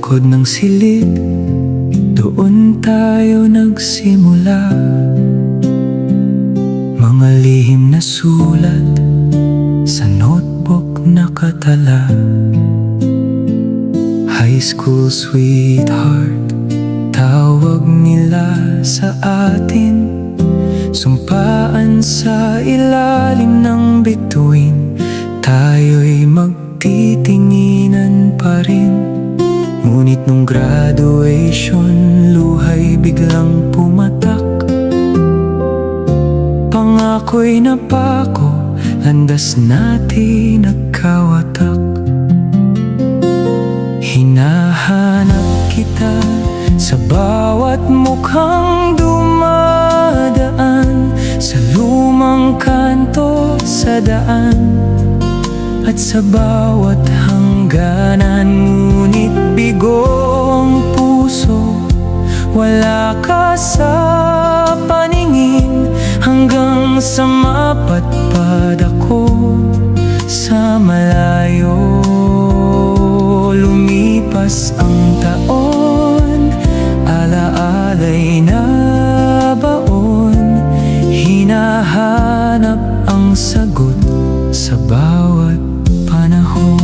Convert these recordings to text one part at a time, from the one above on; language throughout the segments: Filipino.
likod ng silid, doon tayo nagsimula. Mga lihim na sulat sa notebook nakatala. High school sweetheart, tawag nila sa atin. Sumpaan sa ilalim ng bituin, tayo'y magtitinginan pa rin. Ngunit nung graduation, luhay biglang pumatak. Pangako'y napako, landas natin nagkawatak. Hinahanap kita sa bawat mukhang dumadaan, sa lumang kanto sa daan, at sa bawat hangganan. Ngunit bigo ang puso, wala ka sa paningin, hanggang sa mapatpad ako sa malayo. Lumipas ang taon, alaala'y nabaon. Hinahanap ang sagot sa bawat panahon.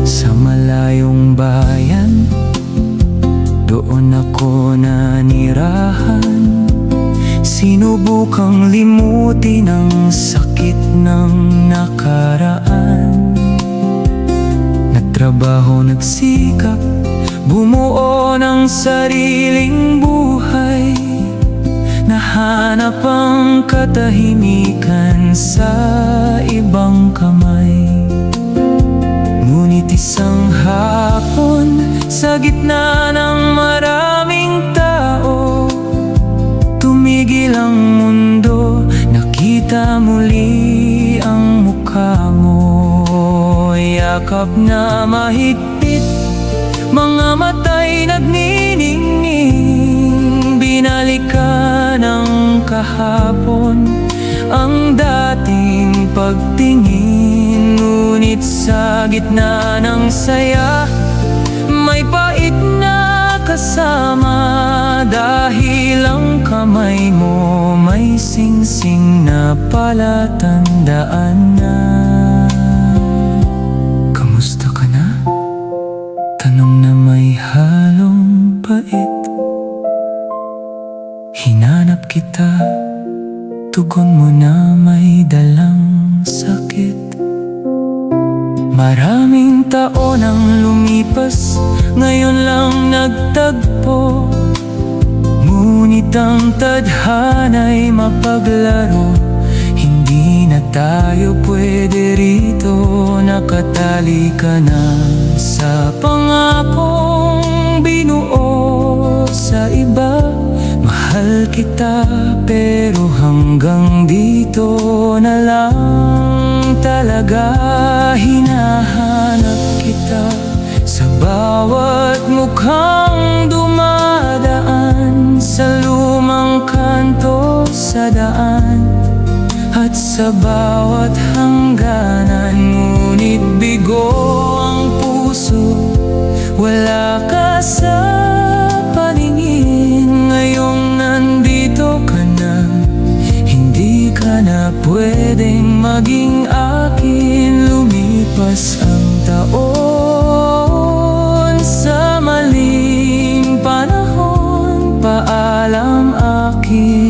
Sa malayong bayan, doon ako nanirahan. Sinubukang limutin ang sakit ng nakaraan. Nagtrabaho, nagsikap, bumuo ng sariling buhay. Nahanap ang katahimikan sa ibang kamay. Ngunit isang hapon, sa gitna ng maraming tao, tumigil ang mundo, nakita muli ang mukha mo. Yakap na mahigpit, mga mata'y nagniningning. Binalikan ng kahapon ang dating pagtingin. Ngunit sa gitna ng saya, may pait na kasama. Dahil ang kamay mo may singsing na palatandaan na. Kamusta ka na? Tanong na may halong pait. Hinanap kita, tugon mo na may dalang sakit. Maraming taon ang lumipas, ngayon lang nagtagpo. Ngunit ang tadhana'y mapaglaro. Hindi na tayo pwede rito, nakatali ka na sa pangakong binuo sa iba. Mahal kita pero hanggang dito na lang talaga. Hinahanap kita sa bawat mukhang dumadaan, sa lumang kanto sa daan, at sa bawat hangganan. Ngunit bigo ang puso, wala ka sa paningin. Ngayong nandito ka na, hindi ka na pwedeng maging akin. Lumipas ang taon, sa maling panahon, paalam akin.